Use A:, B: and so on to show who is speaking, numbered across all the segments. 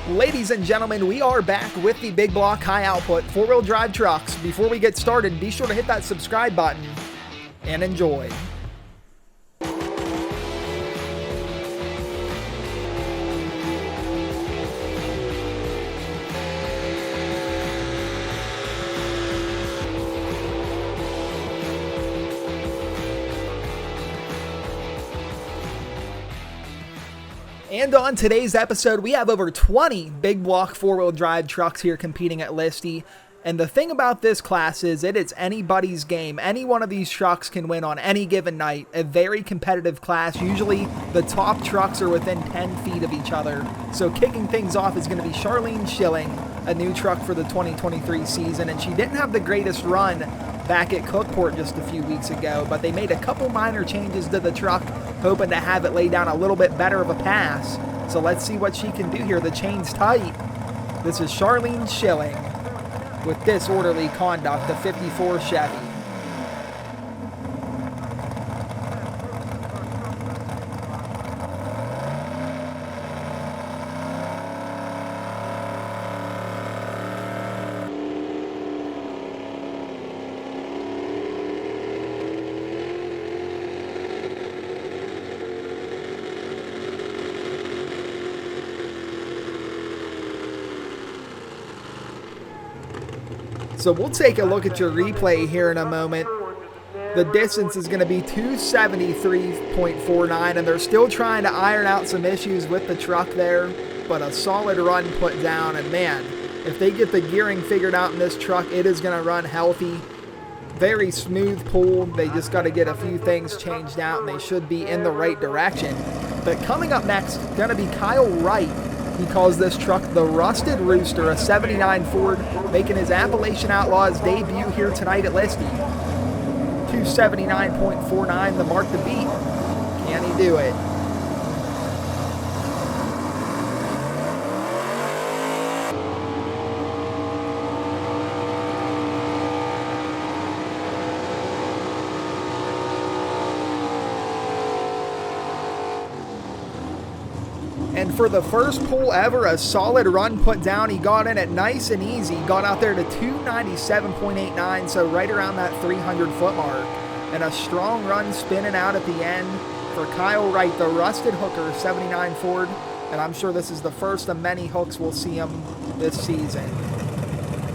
A: Ladies and gentlemen, we are back with the big block high output four-wheel drive trucks. Before we get started, be sure to hit that subscribe button and enjoy. And on today's episode, we have over 20 big block four-wheel drive trucks here competing at Listie. And the thing about this class is it's anybody's game. Any one of these trucks can win on any given night. A very competitive class. Usually the top trucks are within 10 feet of each other. So kicking things off is going to be Charlene Schilling, a new truck for the 2023 season. And she didn't have the greatest run back at Cookport just a few weeks ago, but they made a couple minor changes to the truck, hoping to have it lay down a little bit better of a pass. So let's see what she can do here. The chain's tight. This is Charlene Schilling with disorderly conduct, the 54 Chevy. So we'll take a look at your replay here in a moment. The distance is going to be 273.49, and they're still trying to iron out some issues with the truck there, but a solid run put down. And man, if they get the gearing figured out in this truck, it is going to run healthy. Very smooth pull. They just got to get a few things changed out, and they should be in the right direction. But coming up next, going to be Kyle Wright. He calls this truck the Rusted Rooster, a 79 Ford, making his Appalachian Outlaws debut here tonight at Listie. 279.49, the mark to beat. Can he do it? And for the first pull ever, a solid run put down. He got in it nice and easy. Got out there to 297.89, so right around that 300-foot mark. And a strong run spinning out at the end for Kyle Wright, the Rusted Hooker, 79 Ford. And I'm sure this is the first of many hooks we'll see him this season.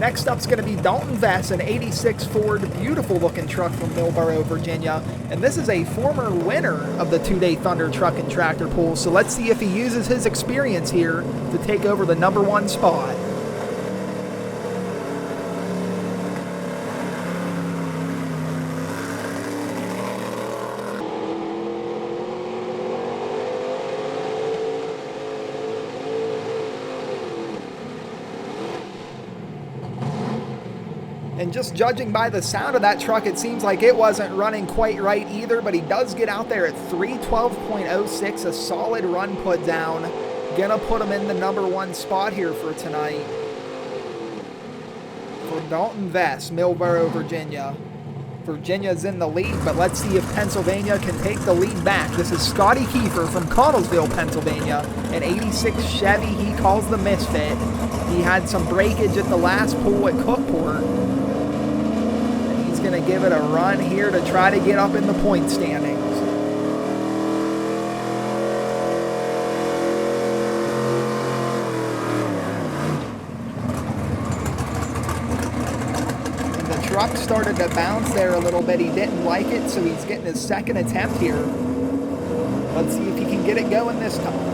A: Next up is going to be Dalton Vess, an 86 Ford, beautiful-looking truck from Millboro, Virginia. And this is a former winner of the two-day Thunder Truck and Tractor Pool. So let's see if he uses his experience here to take over the number one spot. And just judging by the sound of that truck, it seems like it wasn't running quite right either, but he does get out there at 312.06, a solid run put down. Gonna put him in the number one spot here for tonight. For Dalton Vess, Millboro, Virginia. Virginia's in the lead, but let's see if Pennsylvania can take the lead back. This is Scotty Kiefer from Connellsville, Pennsylvania. An 86 Chevy he calls the Misfit. He had some breakage at the last pull at Cookport. Going to give it a run here to try to get up in the point standings. And the truck started to bounce there a little bit. He didn't like it, so he's getting his second attempt here. Let's see if he can get it going this time.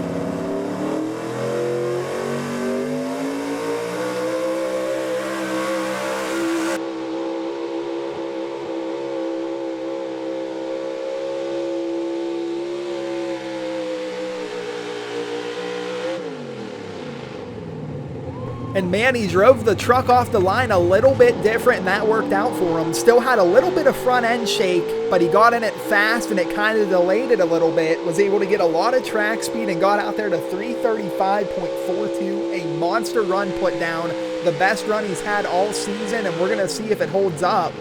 A: And man, he drove the truck off the line a little bit different, and that worked out for him. Still had a little bit of front end shake, but he got in it fast, and it kind of delayed it a little bit. Was able to get a lot of track speed and got out there to 335.42. A monster run put down. The best run he's had all season, and we're going to see if it holds up.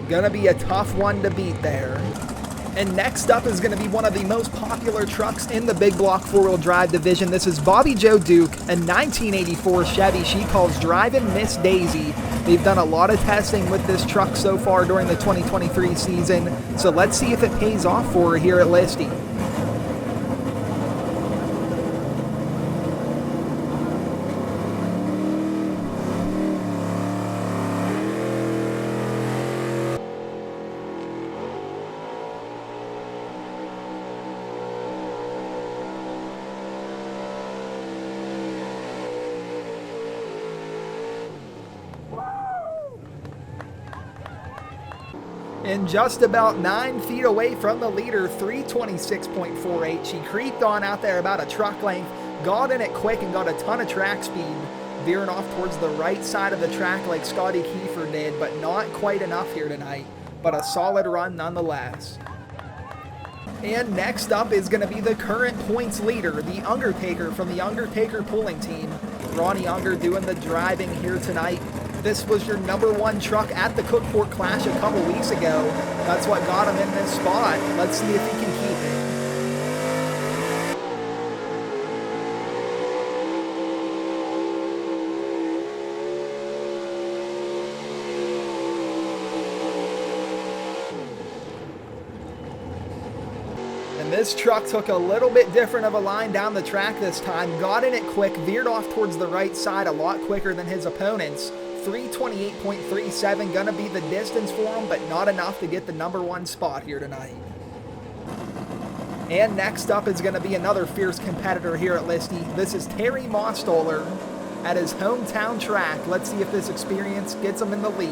A: Gonna be a tough one to beat there. And next up is going to be one of the most popular trucks in the big block four-wheel drive division. This is Bobby Joe Duke, a 1984 Chevy she calls Driving Miss Daisy. They've done a lot of testing with this truck so far during the 2023 season, so let's see if it pays off for her here at Listie. And just about 9 feet away from the leader, 326.48. She creeped on out there about a truck length, got in it quick and got a ton of track speed, veering off towards the right side of the track like Scotty Kiefer did, but not quite enough here tonight, but a solid run nonetheless. And next up is going to be the current points leader, the Undertaker from the Undertaker Pulling Team. Ronnie Unger doing the driving here tonight. This was your #1 truck at the Cookport Clash a couple weeks ago. That's what got him in this spot. Let's see if he can keep it. And this truck took a little bit different of a line down the track this time. Got in it quick, veered off towards the right side a lot quicker than his opponents. 328.37 gonna be the distance for him, but not enough to get the #1 spot here tonight. And next up is gonna be another fierce competitor here at Listie. This is Terry Mostoller at his hometown track. Let's see if this experience gets him in the lead.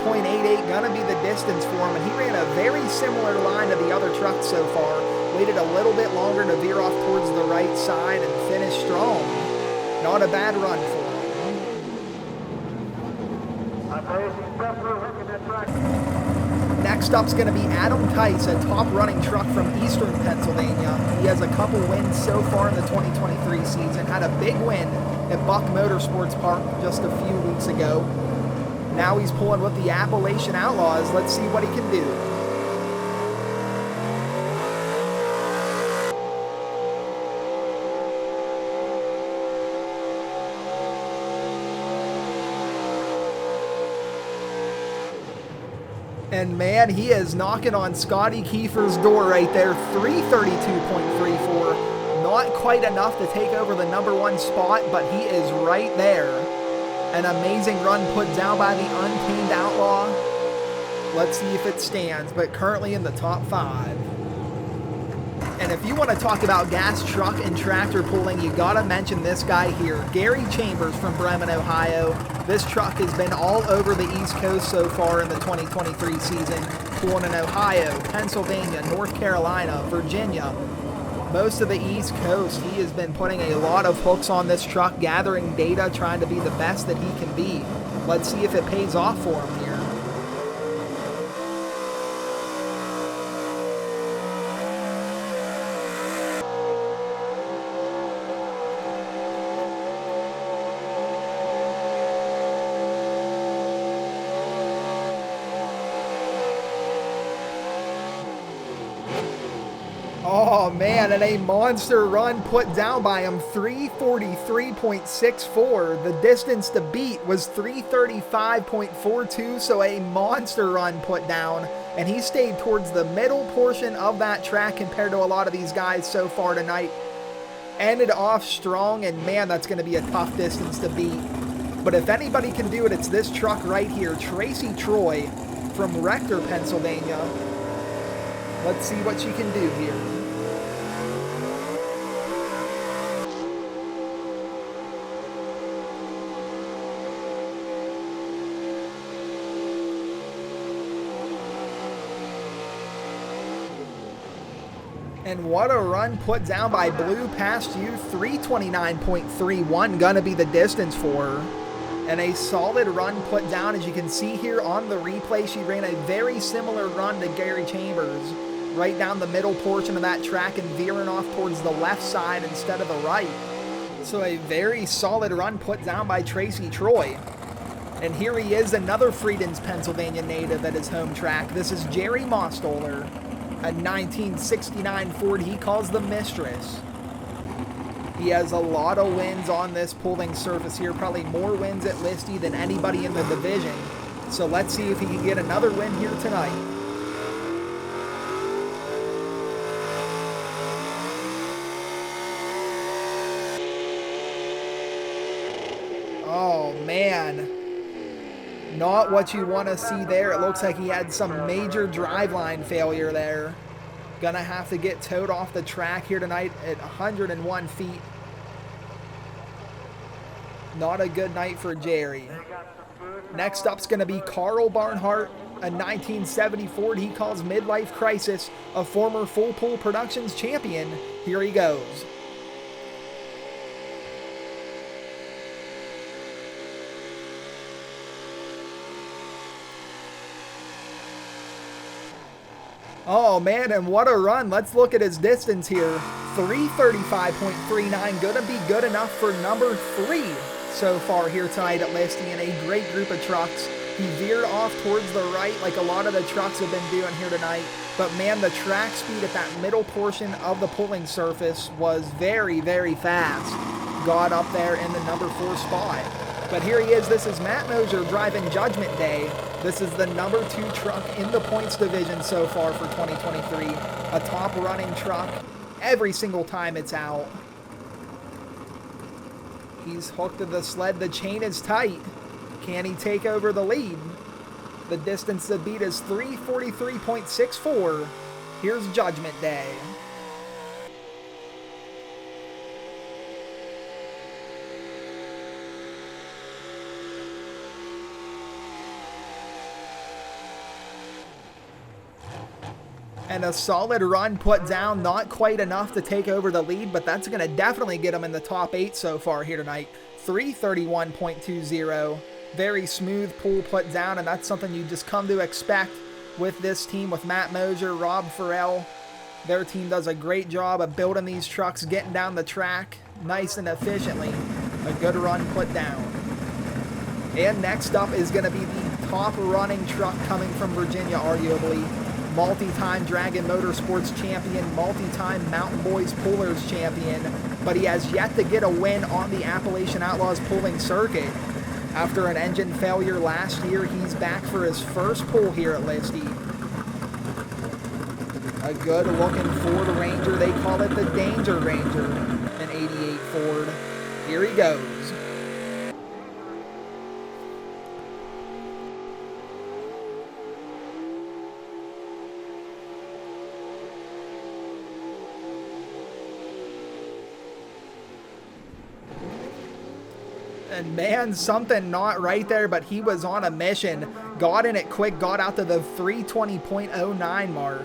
A: .88 gonna be the distance for him, and he ran a very similar line to the other trucks so far. Waited a little bit longer to veer off towards the right side and finish strong. Not a bad run for him. Next up's gonna be Adam Tice, a top running truck from Eastern Pennsylvania. He has a couple wins so far in the 2023 season. Had a big win at Buck Motorsports Park just a few weeks ago. Now he's pulling with the Appalachian Outlaws. Let's see what he can do. And man, he is knocking on Scotty Kiefer's door right there. 332.34. Not quite enough to take over the #1 spot, but he is right there. An amazing run put down by the Untamed Outlaw. Let's see if it stands, but currently in the top 5. And if you want to talk about gas truck and tractor pulling, you gotta mention this guy here, Gary Chambers from Bremen, Ohio. This truck has been all over the East Coast so far in the 2023 season, pulling in Ohio, Pennsylvania, North Carolina, Virginia. Most of the East Coast. He has been putting a lot of hooks on this truck, gathering data, trying to be the best that he can be. Let's see if it pays off for him here. Oh man, and a monster run put down by him, 343.64. The distance to beat was 335.42, so a monster run put down. And he stayed towards the middle portion of that track compared to a lot of these guys so far tonight. Ended off strong, and man, that's going to be a tough distance to beat. But if anybody can do it, it's this truck right here, Tracy Troy from Rector, Pennsylvania. Let's see what she can do here. And what a run put down by Blue Past You, 329.31, gonna be the distance for her. And a solid run put down. As you can see here on the replay, she ran a very similar run to Gary Chambers, right down the middle portion of that track and veering off towards the left side instead of the right. So a very solid run put down by Tracy Troy. And here he is, another Friedens, Pennsylvania native at his home track. This is Jerry Mostoller, a 1969 Ford he calls the Mistress. He has a lot of wins on this pulling surface here, probably more wins at Listie than anybody in the division. So let's see if he can get another win here tonight. Oh man, not what you want to see there. It looks like he had some major driveline failure there. Gonna have to get towed off the track here tonight at 101 feet. Not a good night for Jerry. Next up's gonna be Carl Barnhart, a 1970 Ford he calls Midlife Crisis, a former Full Pool Productions champion. Here he goes. Oh man, and what a run. Let's look at his distance here. 335.39, gonna be good enough for number 3 so far here tonight at Listie, and a great group of trucks. He veered off towards the right like a lot of the trucks have been doing here tonight, but man, the track speed at that middle portion of the pulling surface was very, very fast. Got up there in the number 4 spot. But here he is. This is Matt Moser driving Judgment Day. This is the number 2 truck in the points division so far for 2023. A top running truck every single time it's out. He's hooked to the sled. The chain is tight. Can he take over the lead? The distance to beat is 343.64. Here's Judgment Day. And a solid run put down, not quite enough to take over the lead, but that's going to definitely get him in the top 8 so far here tonight. 331.20. Very smooth pull put down, and that's something you just come to expect with this team, with Matt Moser, Rob Farrell. Their team does a great job of building these trucks, getting down the track nice and efficiently. A good run put down. And next up is going to be the top running truck coming from Virginia, arguably. Multi-time Dragon Motorsports champion, multi-time Mountain Boys Pullers champion, but he has yet to get a win on the Appalachian Outlaws Pulling Circuit. After an engine failure last year, he's back for his first pull here at Listie. A good-looking Ford Ranger. They call it the Danger Ranger, an 88 Ford. Here he goes. And man, something not right there, but he was on a mission. Got in it quick, got out to the 320.09 mark.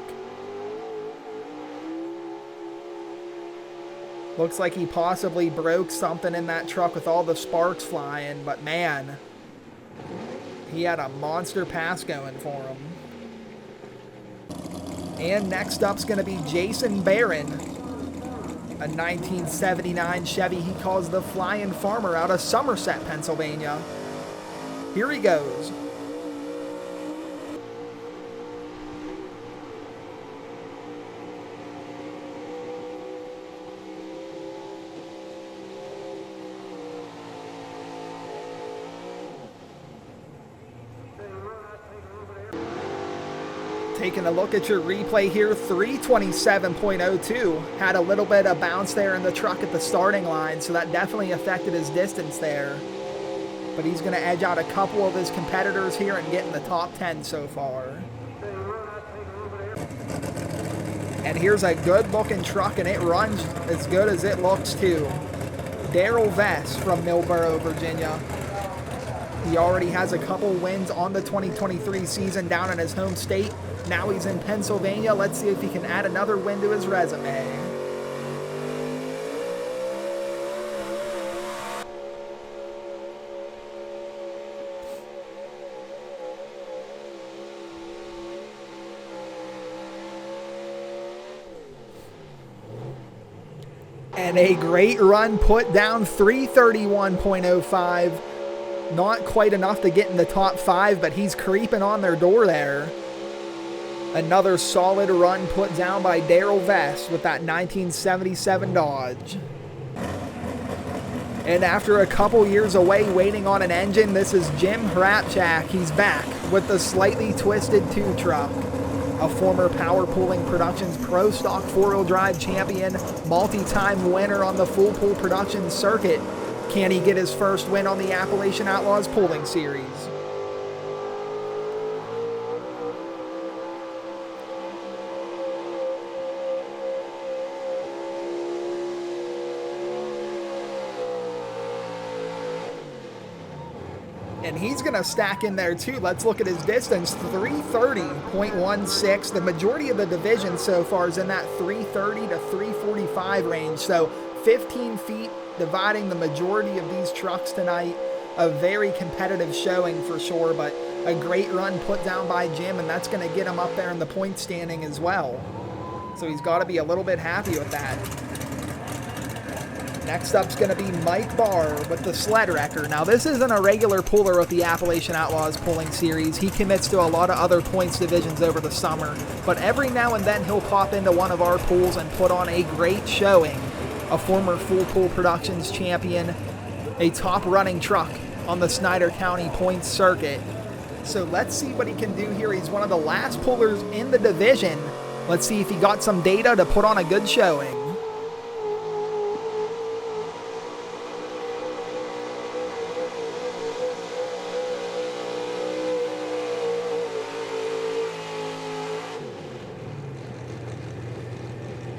A: Looks like he possibly broke something in that truck with all the sparks flying, but man, he had a monster pass going for him. And next up's going to be Jason Barron, a 1979 Chevy he calls the Flying Farmer out of Somerset, Pennsylvania. Here he goes. Taking a look at your replay here, 327.02. Had a little bit of bounce there in the truck at the starting line, so that definitely affected his distance there. But he's going to edge out a couple of his competitors here and get in the top 10 so far. And here's a good-looking truck, and it runs as good as it looks, too. Darrell Vess from Millboro, Virginia. He already has a couple wins on the 2023 season down in his home state. Now he's in Pennsylvania. Let's see if he can add another win to his resume. And a great run put down, 331.05. Not quite enough to get in the top 5, but he's creeping on their door there. Another solid run put down by Darrell Vest with that 1977 Dodge. And after a couple years away waiting on an engine, this is Jim Hrapchak. He's back with the slightly twisted 2 truck. A former Power Pulling Productions Pro Stock 4-wheel drive champion, multi-time winner on the Full Pull Production circuit. Can he get his first win on the Appalachian Outlaws Pulling Series? And he's going to stack in there too. Let's look at his distance, 330.16. The majority of the division so far is in that 330 to 345 range. So 15 feet dividing the majority of these trucks tonight. A very competitive showing for sure, but a great run put down by Jim, and that's going to get him up there in the point standing as well. So he's got to be a little bit happy with that. Next up's going to be Mike Barr with the sled wrecker. Now, this isn't a regular puller with the Appalachian Outlaws Pulling Series. He commits to a lot of other points divisions over the summer, but every now and then he'll pop into one of our pools and put on a great showing. A former Full Pull Productions champion, a top running truck on the Snyder County points circuit. So let's see what he can do here. He's one of the last pullers in the division. Let's see if he got some data to put on a good showing.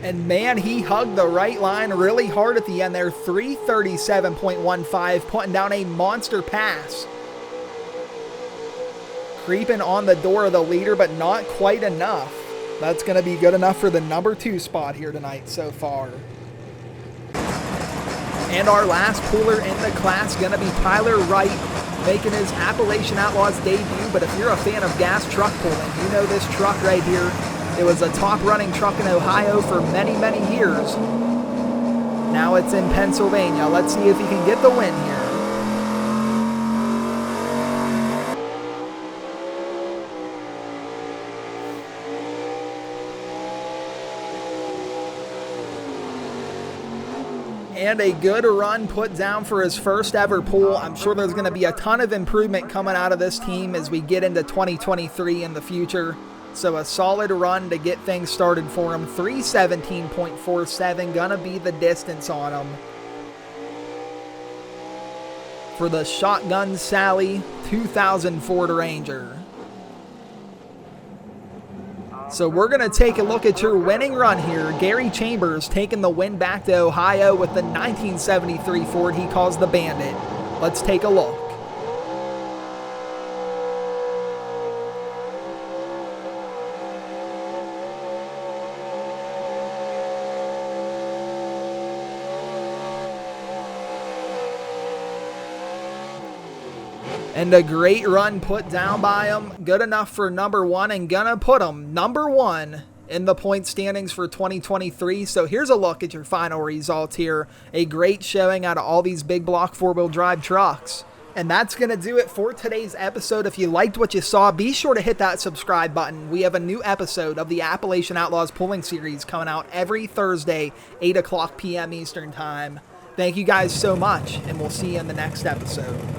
A: And man, he hugged the right line really hard at the end there. 337.15, putting down a monster pass. Creeping on the door of the leader, but not quite enough. That's going to be good enough for the number 2 spot here tonight so far. And our last puller in the class going to be Tyler Wright, making his Appalachian Outlaws debut. But if you're a fan of gas truck pulling, you know this truck right here. It was a top-running truck in Ohio for many, many years. Now it's in Pennsylvania. Let's see if he can get the win here. And a good run put down for his first ever pull. I'm sure there's going to be a ton of improvement coming out of this team as we get into 2023 in the future. So a solid run to get things started for him. 317.47, gonna be the distance on him. For the Shotgun Sally 2000 Ford Ranger. So we're gonna take a look at your winning run here. Gary Chambers taking the win back to Ohio with the 1973 Ford he calls the Bandit. Let's take a look. And a great run put down by him. Good enough for number 1 and gonna put him number 1 in the point standings for 2023. So here's a look at your final results here. A great showing out of all these big block 4-wheel drive trucks. And that's going to do it for today's episode. If you liked what you saw, be sure to hit that subscribe button. We have a new episode of the Appalachian Outlaws Pulling Series coming out every Thursday, 8 o'clock p.m. Eastern Time. Thank you guys so much, and we'll see you in the next episode.